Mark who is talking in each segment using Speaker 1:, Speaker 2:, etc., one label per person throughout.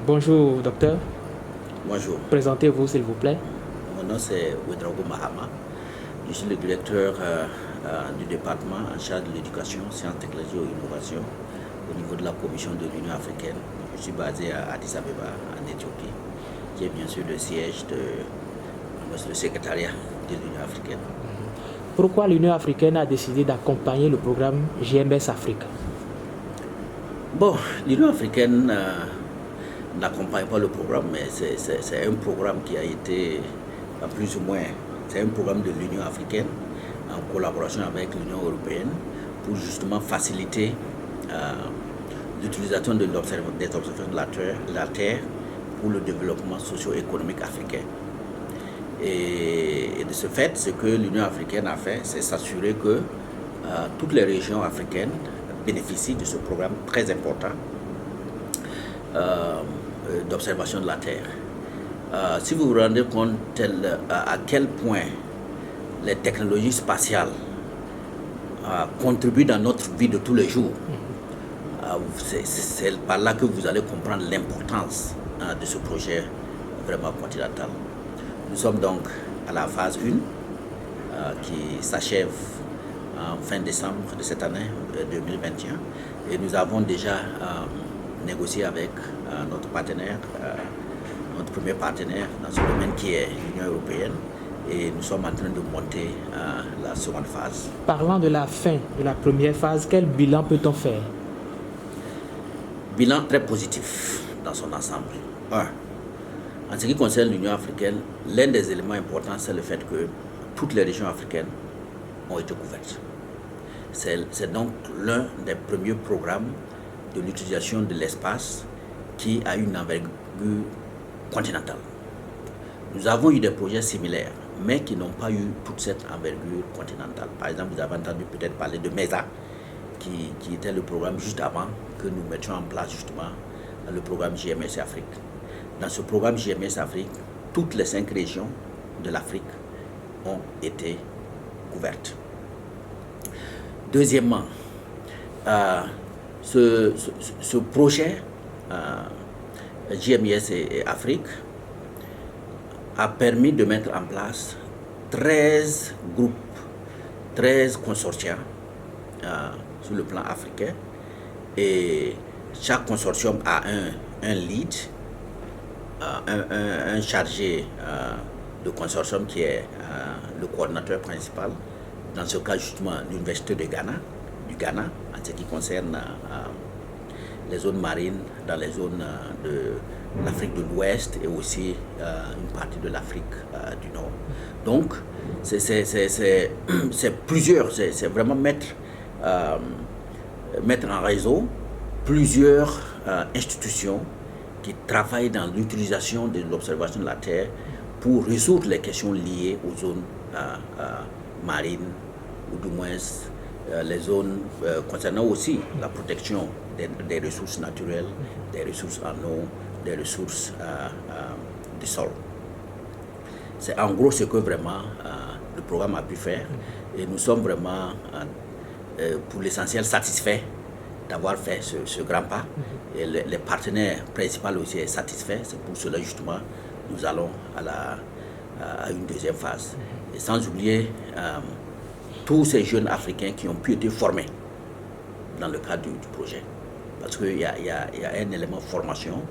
Speaker 1: Bonjour, docteur.
Speaker 2: Bonjour.
Speaker 1: Présentez-vous, s'il vous plaît.
Speaker 2: Mon nom c'est Ouedraogo Mahama. Je suis le directeur du département en charge de l'éducation, sciences, technologies et innovation au niveau de la Commission de l'Union africaine. Je suis basé à Addis Abeba, en Éthiopie, qui est bien sûr le siège le secrétariat de l'Union africaine.
Speaker 1: Pourquoi l'Union africaine a décidé d'accompagner le programme GMS Afrique?
Speaker 2: Bon, l'Union africaine n'accompagne pas le programme, mais c'est un programme qui a été plus ou moins, c'est un programme de l'Union africaine en collaboration avec l'Union européenne pour justement faciliter l'utilisation des observations de la Terre pour le développement socio-économique africain. Et de ce fait, ce que l'Union africaine a fait, c'est s'assurer que toutes les régions africaines bénéficient de ce programme très important d'observation de la Terre. Si vous vous rendez compte à quel point les technologies spatiales contribuent dans notre vie de tous les jours, c'est par là que vous allez comprendre l'importance de ce projet vraiment continental. Nous sommes donc à la phase 1 qui s'achève en fin décembre de cette année 2021 et nous avons déjà négocié avec notre partenaire, notre premier partenaire dans ce domaine qui est l'Union européenne et nous sommes en train de monter la seconde phase.
Speaker 1: Parlant de la fin de la première phase, quel bilan peut-on faire?
Speaker 2: Bilan très positif dans son ensemble. En ce qui concerne l'Union africaine, l'un des éléments importants, c'est le fait que toutes les régions africaines ont été couvertes. C'est donc l'un des premiers programmes de l'utilisation de l'espace qui a une envergure continentale. Nous avons eu des projets similaires, mais qui n'ont pas eu toute cette envergure continentale. Par exemple, vous avez entendu peut-être parler de MESA, qui était le programme juste avant que nous mettions en place justement le programme GMS Afrique. Dans ce programme GMS Afrique, toutes les 5 régions de l'Afrique ont été couvertes. Deuxièmement, ce projet GMS et Afrique a permis de mettre en place 13 groupes, 13 consortia sur le plan africain et chaque consortium a un lead, un chargé de consortium qui est le coordinateur principal. Dans ce cas, justement, l'Université du Ghana, en ce qui concerne les zones marines, dans les zones de l'Afrique de l'Ouest et aussi une partie de l'Afrique du Nord. Donc, c'est plusieurs, c'est vraiment mettre en réseau plusieurs institutions qui travaillent dans l'utilisation de l'observation de la Terre pour résoudre les questions liées aux zones marines, ou du moins les zones concernant aussi la protection des ressources naturelles, des ressources en eau, des ressources du sol. C'est en gros ce que vraiment le programme a pu faire et nous sommes vraiment pour l'essentiel satisfaits d'avoir fait ce grand pas et les partenaires principaux aussi sont satisfaits. C'est pour cela justement nous allons à une deuxième phase. Et sans oublier tous ces jeunes Africains qui ont pu être formés dans le cadre du projet. Parce qu'il y a un élément formation,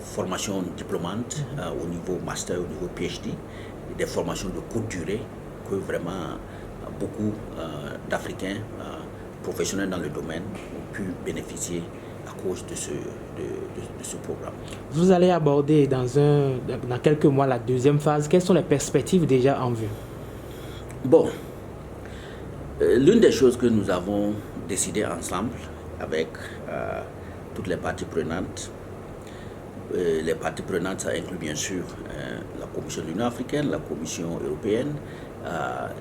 Speaker 2: formation diplômante au niveau master, au niveau PhD, et des formations de courte durée que vraiment beaucoup d'Africains professionnels dans le domaine ont pu bénéficier à cause de ce programme.
Speaker 1: Vous allez aborder dans quelques mois la deuxième phase. Quelles sont les perspectives déjà en vue?
Speaker 2: Bon, l'une des choses que nous avons décidé ensemble avec toutes les parties prenantes, ça inclut bien sûr la Commission de l'Union africaine, la Commission européenne,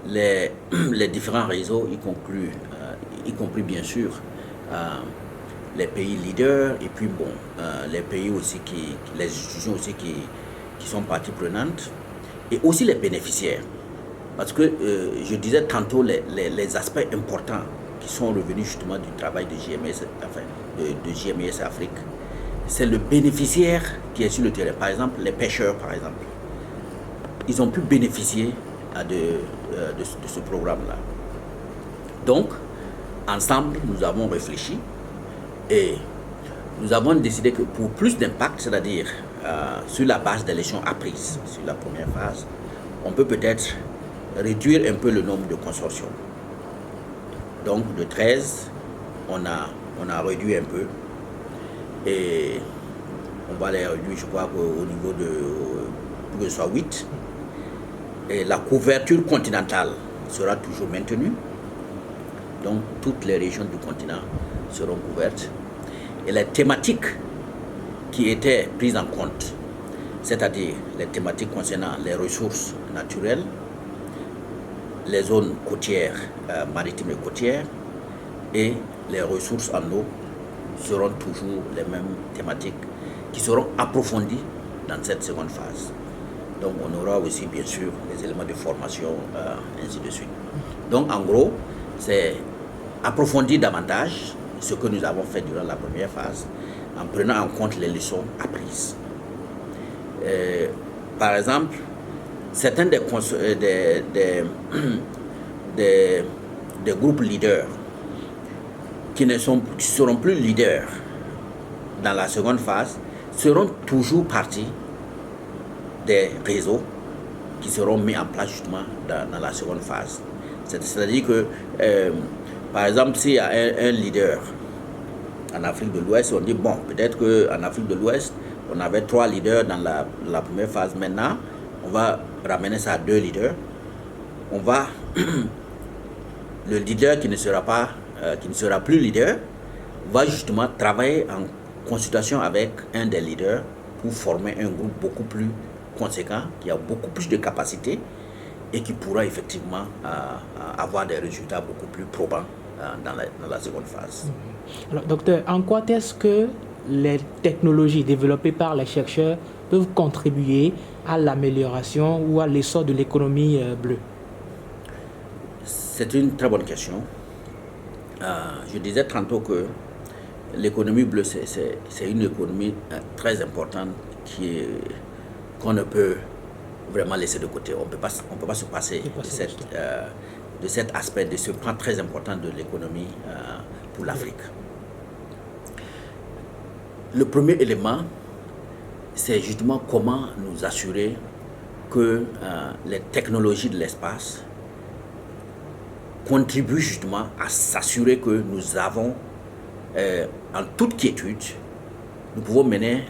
Speaker 2: les différents réseaux, y compris bien sûr les pays leaders et puis bon, les pays aussi les institutions aussi qui sont parties prenantes et aussi les bénéficiaires. Parce que je disais tantôt les aspects importants qui sont revenus justement du travail de GMS Afrique, c'est le bénéficiaire qui est sur le terrain. Par exemple, les pêcheurs, par exemple, ils ont pu bénéficier de ce programme-là. Donc, ensemble, nous avons réfléchi et nous avons décidé que pour plus d'impact, c'est-à-dire sur la base des leçons apprises sur la première phase, on peut peut-être réduire un peu le nombre de consortiums. Donc, de 13, on a réduit un peu et on va les réduire, je crois, au niveau pour que ce soit 8. Et la couverture continentale sera toujours maintenue. Donc, toutes les régions du continent seront couvertes. Et les thématiques qui étaient prises en compte, c'est-à-dire les thématiques concernant les ressources naturelles, les zones côtières, maritimes et côtières, et les ressources en eau, seront toujours les mêmes thématiques qui seront approfondies dans cette seconde phase. Donc on aura aussi bien sûr les éléments de formation, ainsi de suite. Donc en gros, c'est approfondir davantage ce que nous avons fait durant la première phase en prenant en compte les leçons apprises. Par exemple, certains des groupes leaders qui seront plus leaders dans la seconde phase seront toujours partis des réseaux qui seront mis en place justement dans la seconde phase. C'est-à-dire que, par exemple, s'il y a un leader en Afrique de l'Ouest, on dit, bon, peut-être qu'en Afrique de l'Ouest, on avait 3 leaders dans la première phase. Maintenant, on va ramener ça à 2 leaders. On va, le leader qui ne sera plus leader, va justement travailler en consultation avec un des leaders pour former un groupe beaucoup plus conséquent, qui a beaucoup plus de capacités et qui pourra effectivement avoir des résultats beaucoup plus probants dans la seconde phase.
Speaker 1: Alors, docteur, en quoi est-ce que les technologies développées par les chercheurs peuvent contribuer à l'amélioration ou à l'essor de l'économie bleue?
Speaker 2: C'est une très bonne question. Je disais tantôt que l'économie bleue, c'est une économie très importante qu'on ne peut vraiment laisser de côté. On ne peut pas se passer de cet aspect, de ce plan très important de l'économie pour l'Afrique. Le premier élément, c'est justement comment nous assurer que les technologies de l'espace contribuent justement à s'assurer que nous avons, en toute quiétude, nous pouvons mener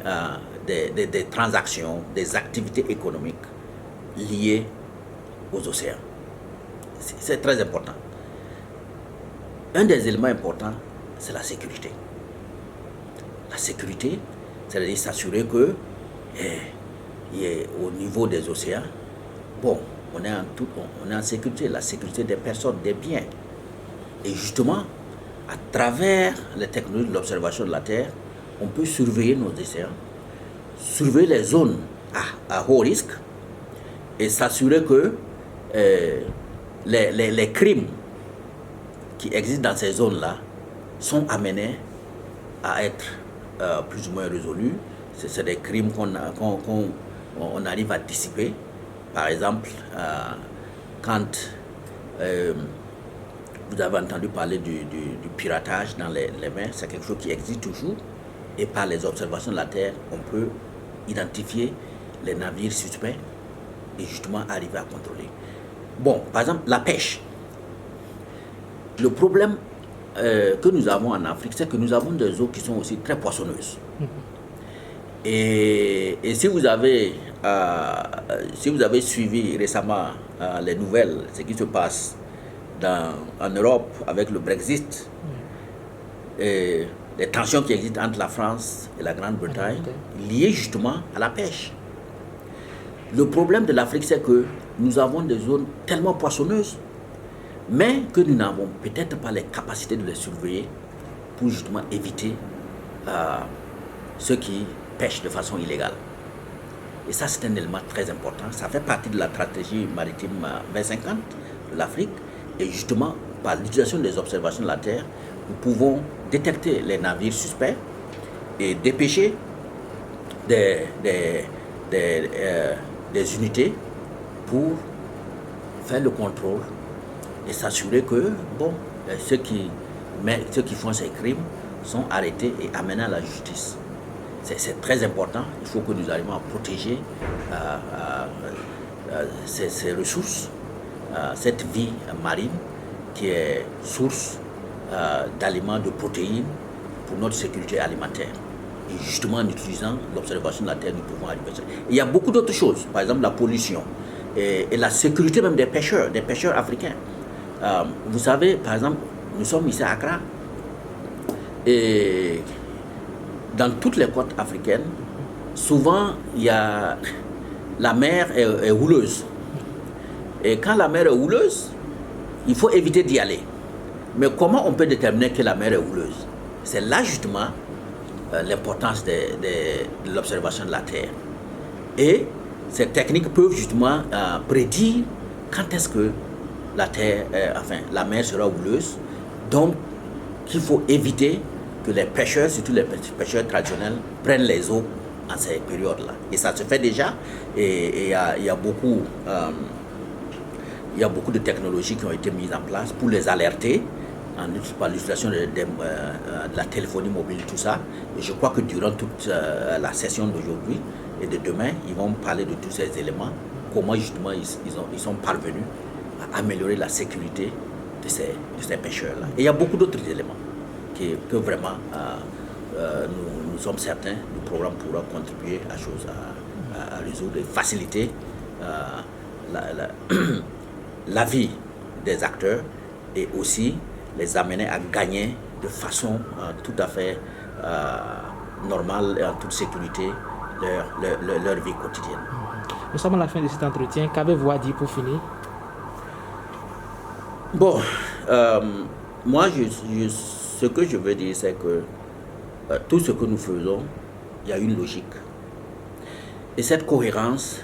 Speaker 2: des transactions, des activités économiques liées aux océans. C'est très important. Un des éléments importants, c'est la sécurité. La sécurité, c'est-à-dire s'assurer que au niveau des océans, bon, on est en sécurité, la sécurité des personnes, des biens. Et justement, à travers les technologies de l'observation de la Terre, on peut surveiller nos océans, surveiller les zones à haut risque et s'assurer que les crimes qui existent dans ces zones-là sont amenés à être plus ou moins résolus. C'est des crimes qu'on arrive à dissiper. Par exemple, quand vous avez entendu parler du piratage dans les mers, c'est quelque chose qui existe toujours. Et par les observations de la Terre, on peut identifier les navires suspects et justement arriver à contrôler. Bon, par exemple, la pêche. Le problème que nous avons en Afrique, c'est que nous avons des eaux qui sont aussi très poissonneuses. Et si vous avez suivi récemment les nouvelles, ce qui se passe en Europe avec le Brexit, et les tensions qui existent entre la France et la Grande-Bretagne, liées justement à la pêche. Le problème de l'Afrique, c'est que nous avons des zones tellement poissonneuses, mais que nous n'avons peut-être pas les capacités de les surveiller pour justement éviter ceux qui pêchent de façon illégale. Et ça, c'est un élément très important. Ça fait partie de la stratégie maritime 2050 de l'Afrique. Et justement, par l'utilisation des observations de la Terre, nous pouvons détecter les navires suspects et dépêcher des, des, des unités pour faire le contrôle et s'assurer que ceux qui font ces crimes sont arrêtés et amenés à la justice. C'est très important. Il faut que nous arrivions à protéger ces ressources, cette vie marine qui est source d'aliments, de protéines pour notre sécurité alimentaire. Et justement, en utilisant l'observation de la Terre, nous pouvons arriver à ça. Il y a beaucoup d'autres choses, par exemple la pollution et la sécurité même des pêcheurs africains. Vous savez, par exemple, nous sommes ici à Accra et dans toutes les côtes africaines, souvent la mer est houleuse. Et quand la mer est houleuse, il faut éviter d'y aller. Mais comment on peut déterminer que la mer est houleuse? C'est là justement l'importance de l'observation de la Terre. Et ces techniques peuvent justement prédire quand est-ce que la mer sera houleuse. Donc, qu'il faut éviter que les pêcheurs, surtout les pêcheurs traditionnels, prennent les eaux en ces périodes-là. Et ça se fait déjà. Et il y a beaucoup de technologies qui ont été mises en place pour les alerter par l'utilisation de la téléphonie mobile, tout ça. Et je crois que durant toute la session d'aujourd'hui et de demain, ils vont parler de tous ces éléments, comment justement ils sont parvenus à améliorer la sécurité de ces pêcheurs-là. Et il y a beaucoup d'autres éléments que vraiment nous sommes certains du programme pourra contribuer à résoudre et faciliter la vie des acteurs et aussi les amener à gagner de façon tout à fait normale et en toute sécurité leur vie quotidienne.
Speaker 1: Nous sommes à la fin de cet entretien. Qu'avez-vous à dire pour finir?
Speaker 2: Bon, moi, ce que je veux dire, c'est que tout ce que nous faisons, il y a une logique. Et cette cohérence,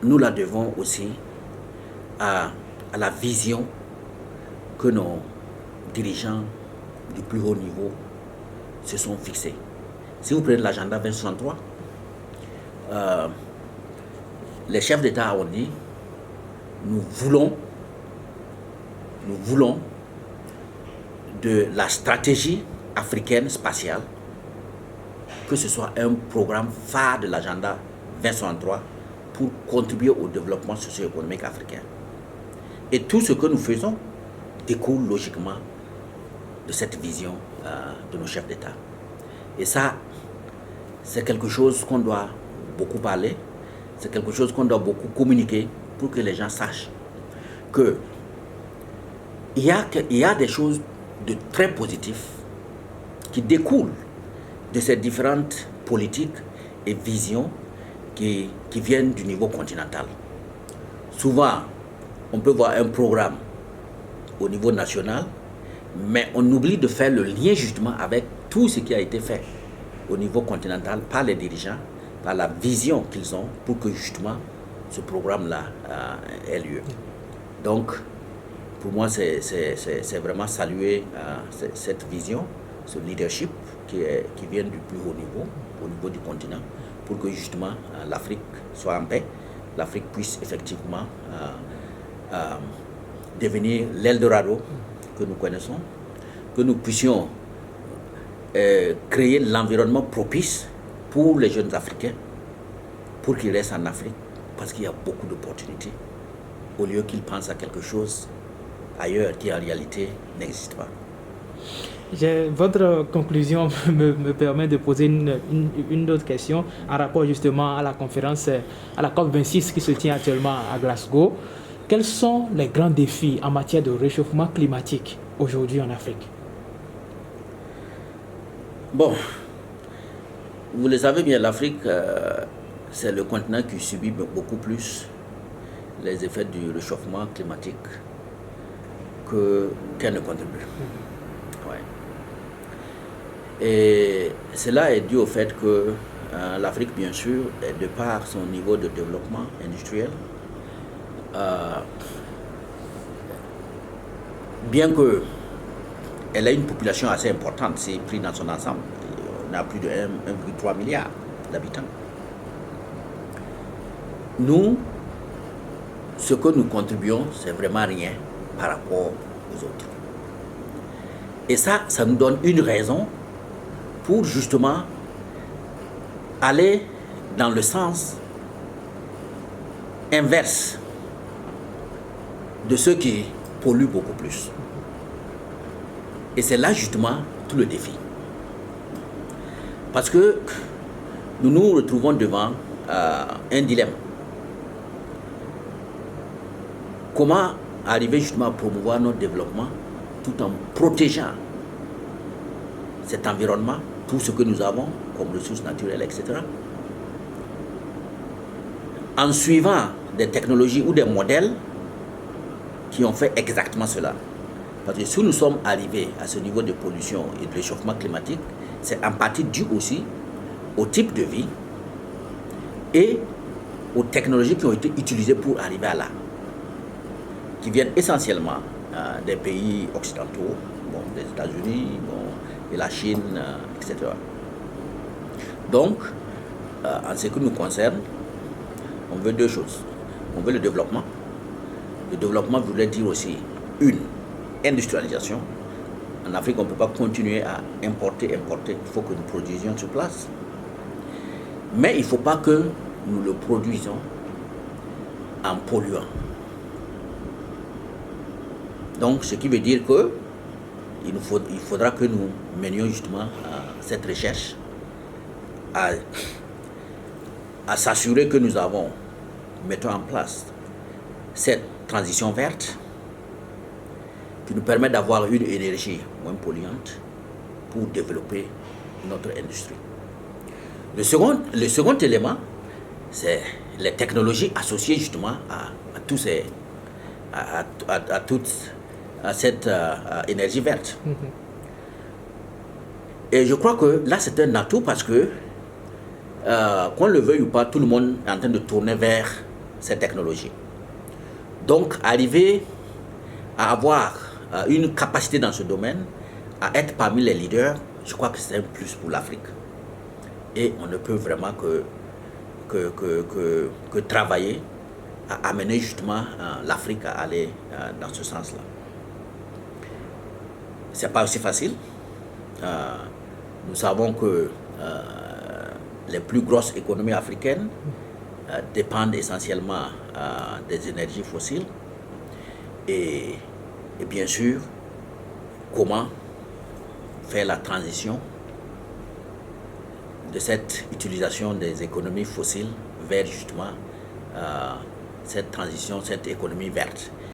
Speaker 2: nous la devons aussi à la vision que nos dirigeants du plus haut niveau se sont fixés. Si vous prenez l'agenda 2063, les chefs d'État ont dit nous voulons de la stratégie africaine spatiale, que ce soit un programme phare de l'agenda 2063 pour contribuer au développement socio-économique africain. Et tout ce que nous faisons découle logiquement de cette vision de nos chefs d'État. Et ça, c'est quelque chose qu'on doit beaucoup parler, c'est quelque chose qu'on doit beaucoup communiquer pour que les gens sachent que il y a des choses de très positives qui découlent de ces différentes politiques et visions qui viennent du niveau continental. Souvent, on peut voir un programme au niveau national, mais on oublie de faire le lien justement avec tout ce qui a été fait au niveau continental par les dirigeants, par la vision qu'ils ont pour que justement ce programme-là ait lieu. Donc, pour moi, c'est vraiment saluer cette vision, ce leadership qui vient du plus haut niveau, au niveau du continent, pour que justement l'Afrique soit en paix, l'Afrique puisse effectivement devenir l'Eldorado que nous connaissons, que nous puissions créer l'environnement propice pour les jeunes Africains, pour qu'ils restent en Afrique, parce qu'il y a beaucoup d'opportunités, au lieu qu'ils pensent à quelque chose ailleurs qui en réalité n'existe pas.
Speaker 1: Votre conclusion me permet de poser une autre question en rapport justement à la conférence, à la COP26 qui se tient actuellement à Glasgow. Quels sont les grands défis en matière de réchauffement climatique aujourd'hui en Afrique?
Speaker 2: Bon, vous le savez bien, l'Afrique, c'est le continent qui subit beaucoup plus les effets du réchauffement climatique qu'elle ne contribue. Ouais. Et cela est dû au fait que l'Afrique, bien sûr, de par son niveau de développement industriel, bien qu'elle ait une population assez importante, c'est pris dans son ensemble, on a plus de 1,3 milliard. d'habitants. Nous, ce que nous contribuons, c'est vraiment rien par rapport aux autres. Et ça nous donne une raison pour justement aller dans le sens inverse de ceux qui polluent beaucoup plus. Et c'est là justement tout le défi. Parce que nous nous retrouvons devant un dilemme. Comment arriver justement à promouvoir notre développement tout en protégeant cet environnement, tout ce que nous avons comme ressources naturelles, etc. En suivant des technologies ou des modèles qui ont fait exactement cela. Parce que si nous sommes arrivés à ce niveau de pollution et de réchauffement climatique, c'est en partie dû aussi au type de vie et aux technologies qui ont été utilisées pour arriver à là, qui viennent essentiellement des pays occidentaux, des États-Unis, de la Chine, etc. Donc, en ce qui nous concerne, on veut deux choses. On veut le développement. Le développement voudrait dire aussi une industrialisation. En Afrique, on ne peut pas continuer à importer. Il faut que nous produisions sur place. Mais il ne faut pas que nous le produisons en polluant. Donc, ce qui veut dire que il faudra que nous menions justement cette recherche à s'assurer que nous mettons en place cette transition verte qui nous permet d'avoir une énergie moins polluante pour développer notre industrie. Le second élément, c'est les technologies associées justement à toute cette énergie verte. Et je crois que là, c'est un atout parce que, qu'on le veuille ou pas, tout le monde est en train de tourner vers ces technologies. Donc, arriver à avoir une capacité dans ce domaine, à être parmi les leaders, je crois que c'est un plus pour l'Afrique. Et on ne peut vraiment que travailler à amener justement l'Afrique à aller dans ce sens-là. C'est pas aussi facile. Nous savons que les plus grosses économies africaines dépendent essentiellement des énergies fossiles. Et bien sûr, comment faire la transition de cette utilisation des économies fossiles vers justement cette transition, cette économie verte.